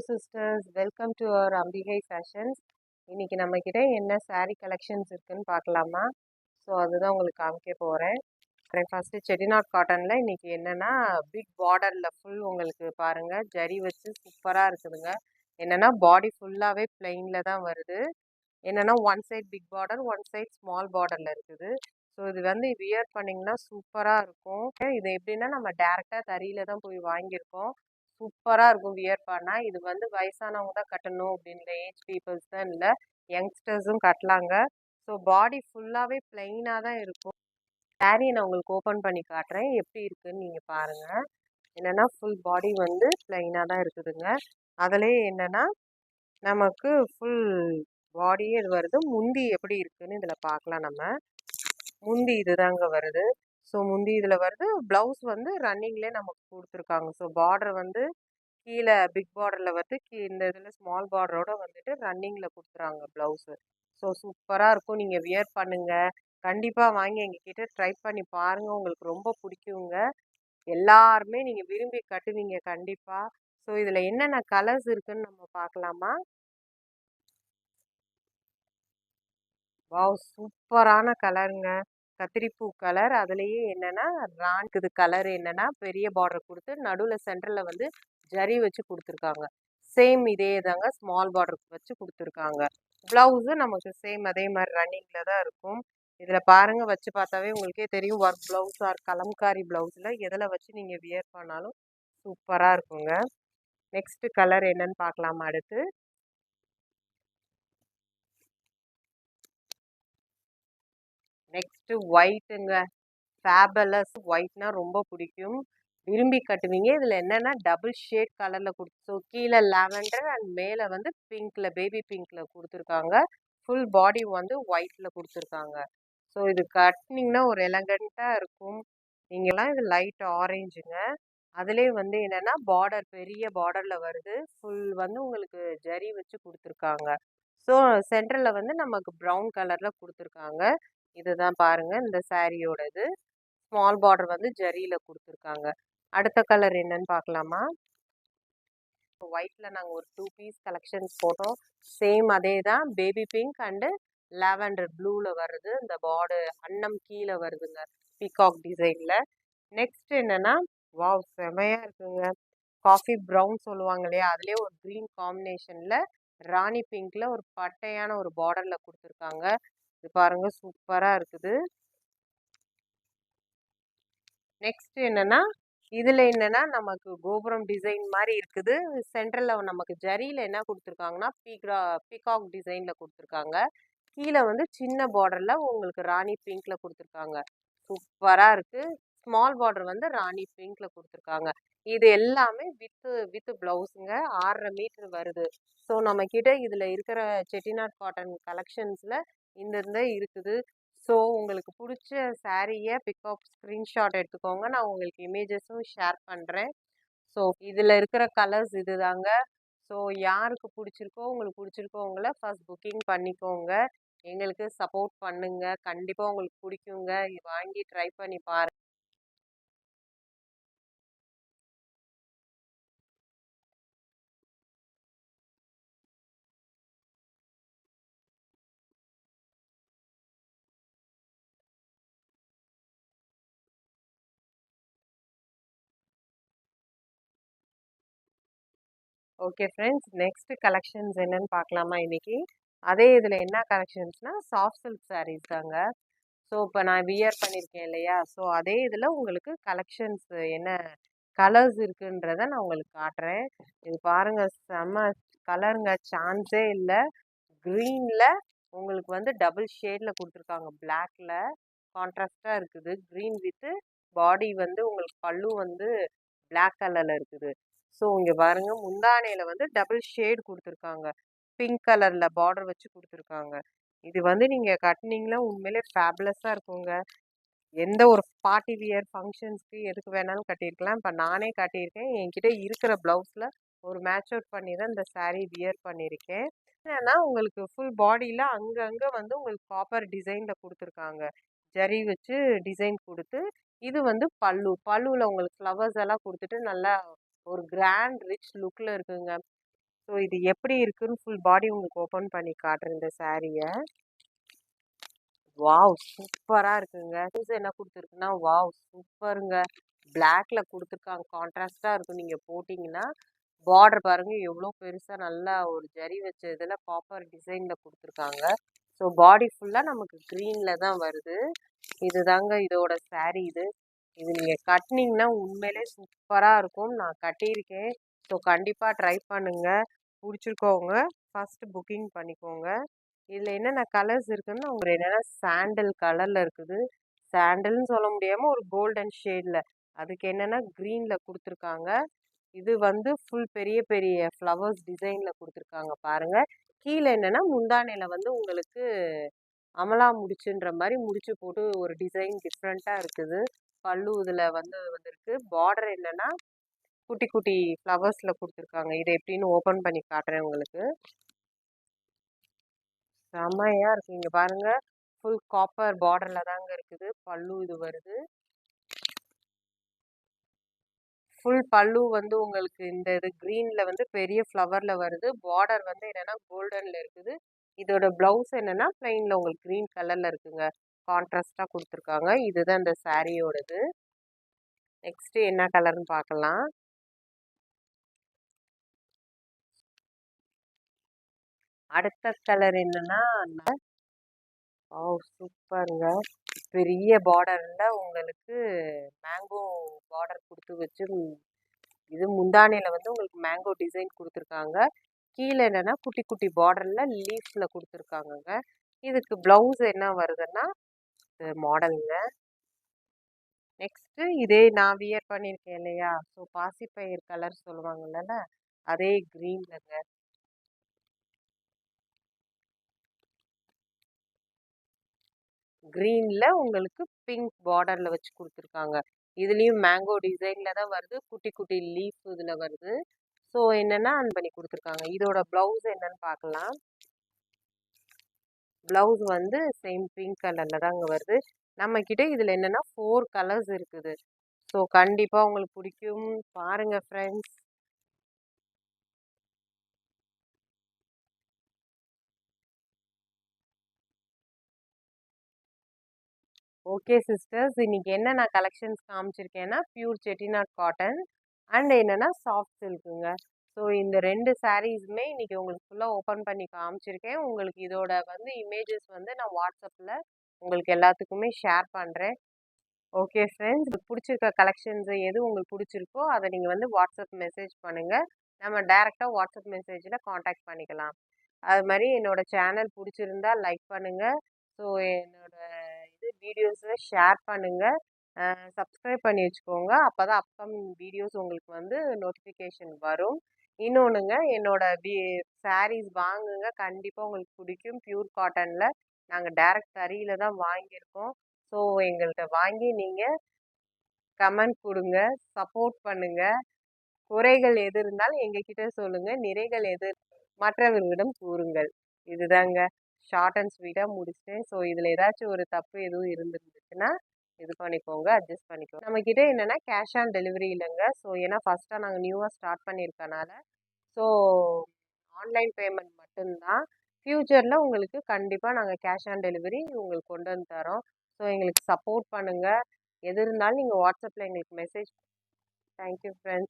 Sisters, welcome to our Ambika fashions. இன்னைக்கு நம்ம கிட்ட என்ன saree கலெக்ஷன்ஸ் இருக்குன்னு பார்க்கலாமா? ஸோ அதுதான் உங்களுக்கு காமிக்க போகிறேன். ஃபர்ஸ்ட் செட்டிநாட் காட்டனில் இன்னைக்கு என்னன்னா பிக் பார்டரில் ஃபுல் உங்களுக்கு பாருங்க ஜரி வச்சு சூப்பராக இருக்குதுங்க. என்னன்னா பாடி ஃபுல்லாகவே பிளெயினில் தான் வருது. என்னன்னா one side big border, one side small பார்டரில் இருக்குது. ஸோ இது வந்து வியர் பண்ணிங்கன்னா சூப்பராக இருக்கும். இது எப்படின்னா நம்ம டேரெக்டாக தறியில தான் போய் வாங்கியிருக்கோம். சூப்பராக இருக்கும் வியர் பண்ணால். இது வந்து வயசானவங்க தான் கட்டணும் அப்படின்னு இல்லை, ஏஜ் பீப்புள்ஸ் தான் இல்லை, யங்ஸ்டர்ஸும் கட்டலாங்க. ஸோ பாடி ஃபுல்லாகவே பிளெயினாக தான் இருக்கும். சாரியை நான் உங்களுக்கு ஓப்பன் பண்ணி காட்டுறேன் எப்படி இருக்குன்னு நீங்கள் பாருங்கள். என்னென்னா ஃபுல் பாடி வந்து பிளெயினாக தான் இருக்குதுங்க. அதுலேயே என்னென்னா நமக்கு ஃபுல் பாடியே இது வருது. முந்தி எப்படி இருக்குன்னு இதில் பார்க்கலாம். நம்ம முந்தி இதுதாங்க வருது. ஸோ முந்தி இதில் வருது. ப்ளவுஸ் வந்து ரன்னிங்லேயே நமக்கு கொடுத்துருக்காங்க. ஸோ பார்டர் வந்து கீழே பிக் பார்டரில் வருது, இந்த இதில் ஸ்மால் பார்டரோட வந்துட்டு ரன்னிங்கில் கொடுத்துறாங்க ப்ளவுஸு. ஸோ சூப்பராக இருக்கும். நீங்கள் வியர் பண்ணுங்கள், கண்டிப்பாக வாங்கி எங்ககிட்ட ட்ரை பண்ணி பாருங்கள். உங்களுக்கு ரொம்ப பிடிக்குங்க. எல்லாருமே நீங்கள் விரும்பி கட்டுவீங்க கண்டிப்பாக. ஸோ இதில் என்னென்ன கலர்ஸ் இருக்குன்னு நம்ம பார்க்கலாமா? வாவ், சூப்பரான கலருங்க. கத்திரிப்பூ கலர். அதுலேயே என்னென்னா ராணுக்குது கலர். என்னென்னா பெரிய பார்டர் கொடுத்து நடுவில் சென்டரில் வந்து ஜரி வச்சு கொடுத்துருக்காங்க. சேம் இதே தாங்க ஸ்மால் பார்டர் வச்சு கொடுத்துருக்காங்க. ப்ளவுஸு நமக்கு சேம் அதே மாதிரி ரன்னிங்கில் தான் இருக்கும். இதில் பாருங்கள், வச்சு பார்த்தாவே உங்களுக்கே தெரியும். ஒர்க் ப்ளவுஸ் ஆர் கலம்காரி ப்ளவுஸில் எதில் வச்சு நீங்கள் வியர் பண்ணாலும் சூப்பராக இருக்குங்க. நெக்ஸ்ட்டு கலர் என்னன்னு பார்க்கலாமா? அடுத்து நெக்ஸ்ட்டு ஒயிட்டுங்க. ஃபேபலஸ். ஒயிட்னா ரொம்ப பிடிக்கும், விரும்பி கட்டுவீங்க. இதில் என்னென்னா டபுள் ஷேட் கலரில் கொடுத்து, கீழே லாவெண்டர் அண்ட் மேலே வந்து பிங்க்கில், பேபி பிங்க்கில் கொடுத்துருக்காங்க. ஃபுல் பாடி வந்து ஒயிட்டில் கொடுத்துருக்காங்க. ஸோ இது கட்டினீங்கன்னா ஒரு எலகண்ட்டாக இருக்கும். நீங்கள்லாம் இது லைட் ஆரேஞ்சுங்க. அதுலேயே வந்து என்னென்னா பார்டர் பெரிய பார்டரில் வருது. ஃபுல் வந்து உங்களுக்கு ஜரி வச்சு கொடுத்துருக்காங்க. ஸோ சென்டரில் வந்து நமக்கு ப்ரௌன் கலரில் கொடுத்துருக்காங்க. இதுதான் பாருங்கள் இந்த சாரியோட இது. ஸ்மால் பார்டர் வந்து ஜரியில் கொடுத்துருக்காங்க. அடுத்த கலர் என்னன்னு பார்க்கலாமா? ஒயிட்டில் நாங்கள் ஒரு 2 பீஸ் கலெக்ஷன்ஸ் போட்டோம். சேம் அதே தான், பேபி பிங்க் அண்டு லாவெண்டர் ப்ளூவில் வருது. இந்த பார்டர் அன்னம் கீழே வருதுங்க, பீகாக் டிசைனில். நெக்ஸ்ட் என்னென்னா வாவ், செமையாக இருக்குங்க. காஃபி ப்ரௌன் சொல்லுவாங்க இல்லையா, அதுலேயே ஒரு க்ரீன் காம்பினேஷனில் ராணி பிங்க்கில் ஒரு பட்டையான ஒரு பார்டரில் கொடுத்துருக்காங்க. இது பாருங்கள் சூப்பராக இருக்குது. நெக்ஸ்ட் என்னன்னா இதில் என்னன்னா நமக்கு கோபுரம் டிசைன் மாதிரி இருக்குது. சென்ட்ரலில் நமக்கு ஜரியில் என்ன கொடுத்துருக்காங்கன்னா பீகாக் டிசைனில் கொடுத்துருக்காங்க. கீழே வந்து சின்ன பார்டரில் உங்களுக்கு ராணி பிங்க்கில் கொடுத்துருக்காங்க. சூப்பராக இருக்குது. ஸ்மால் பார்டர் வந்து ராணி பிங்க்கில் கொடுத்துருக்காங்க. இது எல்லாமே வித்து ப்ளவுஸுங்க. 6.5 மீட்டர் வருது. ஸோ நம்மக்கிட்ட இதில் இருக்கிற செட்டிநாட் காட்டன் கலெக்ஷன்ஸில் இந்த இருக்குது. ஸோ உங்களுக்கு பிடிச்ச சாரியை பிக்அப் ஸ்க்ரீன்ஷாட் எடுத்துக்கோங்க. நான் உங்களுக்கு இமேஜஸும் ஷேர் பண்ணுறேன். ஸோ இதில் இருக்கிற கலர்ஸ் இது தாங்க. ஸோ யாருக்கு பிடிச்சிருக்கோ, உங்களுக்கு பிடிச்சிருக்கோங்கள ஃபர்ஸ்ட் புக்கிங் பண்ணிக்கோங்க. எங்களுக்கு சப்போர்ட் பண்ணுங்க. கண்டிப்பாக உங்களுக்கு பிடிக்குங்க. வாங்கி ட்ரை பண்ணி பாருங்கள். ஓகே ஃப்ரெண்ட்ஸ், நெக்ஸ்ட் கலெக்ஷன்ஸ் என்னன்னு பார்க்கலாமா இன்னைக்கு? அதே இதில் என்ன கலெக்ஷன்ஸ்னால் சாஃப்ட் சில்க் சாரீஸ் தாங்க. ஸோ இப்போ நான் வியர் பண்ணியிருக்கேன் இல்லையா, ஸோ அதே இதில் உங்களுக்கு கலெக்ஷன்ஸ் என்ன கலர்ஸ் இருக்குன்றத நான் உங்களுக்கு காட்டுறேன். இது பாருங்கள், செம்ம கலருங்க, சான்ஸே இல்லை. க்ரீனில் உங்களுக்கு வந்து டபுள் ஷேடில் கொடுத்துருக்காங்க. பிளாக்ல கான்ட்ராஸ்டாக இருக்குது. க்ரீன் வித்து பாடி வந்து உங்களுக்கு பல்லு வந்து பிளாக் கலரில் இருக்குது. ஸோ இங்கே பாருங்கள், முந்தானையில் வந்து டபுள் ஷேட் கொடுத்துருக்காங்க. பிங்க் கலரில் பார்டர் வச்சு கொடுத்துருக்காங்க. இது வந்து நீங்கள் கட்டினீங்களா உண்மையிலே ஃபேபுலஸாக இருக்குங்க. எந்த ஒரு பார்ட்டி வியர் ஃபங்க்ஷன்ஸ்க்கு எதுக்கு வேணாலும் கட்டியிருக்கலாம். இப்போ நானே கட்டியிருக்கேன். என்கிட்ட இருக்கிற ப்ளவுஸில் ஒரு மேட்ச் அவுட் பண்ணி தான் இந்த சாரீ வியர் பண்ணியிருக்கேன். என்னன்னா உங்களுக்கு ஃபுல் பாடியில் அங்கங்கே வந்து உங்களுக்கு காப்பர் டிசைனில் கொடுத்துருக்காங்க. ஜரி வச்சு டிசைன் கொடுத்து, இது வந்து பல்லுவில் உங்களுக்கு ஃப்ளவர்ஸ் எல்லாம் கொடுத்துட்டு நல்லா ஒரு கிராண்ட் ரிச் லுக்கில் இருக்குங்க. ஸோ இது எப்படி இருக்குன்னு ஃபுல் பாடி உங்களுக்கு ஓப்பன் பண்ணி காட்டுறேன் இந்த சாரியை. வாவ் சூப்பராக இருக்குங்க. என்ன கொடுத்துருக்குன்னா வாவ் சூப்பருங்க. பிளாக்ல கொடுத்துருக்காங்க, கான்ட்ராஸ்டாக இருக்கும். நீங்கள் போட்டிங்கன்னா பார்டர் பாருங்க எவ்வளோ பெருசாக நல்லா ஒரு ஜரி வச்ச இதில் காப்பர் டிசைனில் கொடுத்துருக்காங்க. ஸோ பாடி ஃபுல்லாக நமக்கு க்ரீனில் தான் வருது. இதுதாங்க இதோட சாரீ. இது நீங்கள் கட்டினீங்கன்னா உண்மையிலே சூப்பராக இருக்கும். நான் கட்டியிருக்கேன். ஸோ கண்டிப்பாக ட்ரை பண்ணுங்கள். பிடிச்சிருக்கவங்க ஃபஸ்ட்டு புக்கிங் பண்ணிக்கோங்க. இதில் என்னென்ன கலர்ஸ் இருக்குதுன்னு உங்களுக்கு என்னென்னா சாண்டல் கலரில் இருக்குது. சாண்டல்னு சொல்ல முடியாமல் ஒரு கோல்டன் ஷேடில், அதுக்கு என்னென்னா க்ரீனில் கொடுத்துருக்காங்க. இது வந்து ஃபுல் பெரிய பெரிய ஃப்ளவர்ஸ் டிசைனில் கொடுத்துருக்காங்க பாருங்கள். கீழே என்னென்னா முந்தானையில் வந்து உங்களுக்கு அமலா முடிச்சுன்ற மாதிரி முடிச்சு போட்டு ஒரு டிசைன் டிஃப்ரெண்ட்டாக இருக்குது. பல்லு இதில் வந்திருக்கு. பார்டர் என்னென்னா குட்டி குட்டி ஃப்ளவர்ஸில் கொடுத்துருக்காங்க. இதை எப்படின்னு ஓப்பன் பண்ணி காட்டுறேன் உங்களுக்கு. செம்மையாக இருக்குது. இங்கே பாருங்கள் ஃபுல் காப்பர் பார்டரில் தாங்க இருக்குது. பல்லு இது வருது. ஃபுல் பல்லு வந்து உங்களுக்கு இந்த இது க்ரீனில் வந்து பெரிய ஃப்ளவரில் வருது. பார்டர் வந்து என்னென்னா கோல்டனில் இருக்குது. இதோட ப்ளவுஸ் என்னென்னா ப்ளைனில் உங்களுக்கு க்ரீன் கலரில் இருக்குங்க. கான்ட்ராஸ்டாக கொடுத்துருக்காங்க. இதுதான் இந்த சாரியோடது. நெக்ஸ்ட்டு என்ன கலர்னு பார்க்கலாம். அடுத்த கலர் என்னென்னா ஓ சூப்பருங்க. பெரிய பார்டரில் உங்களுக்கு மேங்கோ பார்டர் கொடுத்து வச்சு இது முந்தானையில் வந்து உங்களுக்கு மேங்கோ டிசைன் கொடுத்துருக்காங்க. கீழே என்னென்னா குட்டி குட்டி பார்டரில் லீஃப்ஸில் கொடுத்துருக்காங்கங்க. இதுக்கு ப்ளவுஸ் என்ன வருதுன்னா மாடலுங்க. நெக்ஸ்ட்டு இதே நான் வியர் பண்ணியிருக்கேன் இல்லையா, ஸோ பாசிப்பயிர் கலர் சொல்லுவாங்கல்ல, அதே க்ரீன்லங்க. க்ரீனில் உங்களுக்கு பிங்க் பார்டரில் வச்சு கொடுத்துருக்காங்க. இதுலேயும் மேங்கோ டிசைனில் தான் வருது. குட்டி குட்டி லீஃப் இதில் வருது. ஸோ என்னென்னா ஆன் பண்ணி கொடுத்துருக்காங்க. இதோட ப்ளவுஸ் என்னன்னு பார்க்கலாம். ப்ளவுஸ் வந்து சேம் பிங்க் கலரில் தாங்க வருது. நம்மக்கிட்ட இதில் என்னென்னா 4 கலர்ஸ் இருக்குது. ஸோ கண்டிப்பாக உங்களுக்கு பிடிக்கும். பாருங்கள் ஃப்ரெண்ட்ஸ். ஓகே சிஸ்டர்ஸ், இன்னைக்கு என்ன நான் கலெக்ஷன்ஸ் காமிச்சிருக்கேன்னா பியூர் செட்டிநாட் காட்டன் அண்ட் என்னென்னா சாஃப்ட் சில்க்குங்க. ஸோ இந்த 2 சாரீஸுமே இன்னைக்கு உங்களுக்கு ஃபுல்லாக ஓப்பன் பண்ணி காமிச்சிருக்கேன். உங்களுக்கு இதோட வந்து இமேஜஸ் வந்து நான் வாட்ஸ்அப்பில் உங்களுக்கு எல்லாத்துக்குமே ஷேர் பண்ணுறேன். ஓகே ஃப்ரெண்ட்ஸ், உங்களுக்கு பிடிச்சிருக்க கலெக்ஷன்ஸ் எது உங்களுக்கு பிடிச்சிருக்கோ அதை நீங்கள் வந்து வாட்ஸ்அப் மெசேஜ் பண்ணுங்கள். நம்ம டைரெக்டாக வாட்ஸ்அப் மெசேஜில் காண்டாக்ட் பண்ணிக்கலாம். அது மாதிரி என்னோடய சேனல் பிடிச்சிருந்தா லைக் பண்ணுங்கள். ஸோ என்னோட வீடியோஸை ஷேர் பண்ணுங்கள். சப்ஸ்கிரைப் பண்ணி வச்சுக்கோங்க. அப்போ தான் அப்கமிங் வீடியோஸ் உங்களுக்கு வந்து நோட்டிஃபிகேஷன் வரும். இன்னொன்றுங்க, என்னோட சாரீஸ் வாங்குங்க. கண்டிப்பாக உங்களுக்கு பிடிக்கும். பியூர் காட்டனில் நாங்கள் டைரக்ட் தறியில் தான் வாங்கியிருக்கோம். ஸோ எங்கள்கிட்ட வாங்கி நீங்கள் கமெண்ட் கொடுங்க, சப்போர்ட் பண்ணுங்கள். குறைகள் எது இருந்தாலும் எங்ககிட்ட சொல்லுங்கள். நிறைகள் எது மற்றவர்களிடம் கூறுங்கள். இதுதாங்க ஷார்ட் அண்ட் ஸ்வீட்டாக முடிச்சிட்டேன். ஸோ இதில் ஏதாச்சும் ஒரு தப்பு எதுவும் இருந்துருந்துச்சுன்னா இது பண்ணிக்கோங்க, அட்ஜஸ்ட் பண்ணிக்கோங்க. நம்மக்கிட்ட என்னென்னா கேஷ் ஆன் டெலிவரி இல்லைங்க. ஸோ ஏன்னா ஃபஸ்ட்டாக நாங்கள் நியூவாக ஸ்டார்ட் பண்ணியிருக்கனால ஸோ ஆன்லைன் பேமெண்ட் மட்டும்தான். ஃப்யூச்சரில் உங்களுக்கு கண்டிப்பாக நாங்கள் கேஷ் ஆன் டெலிவரி உங்களுக்கு கொண்டு வந்து தரோம். ஸோ எங்களுக்கு சப்போர்ட் பண்ணுங்கள். எது இருந்தாலும் நீங்கள் வாட்ஸ்அப்பில் எங்களுக்கு மெசேஜ். Thank you friends.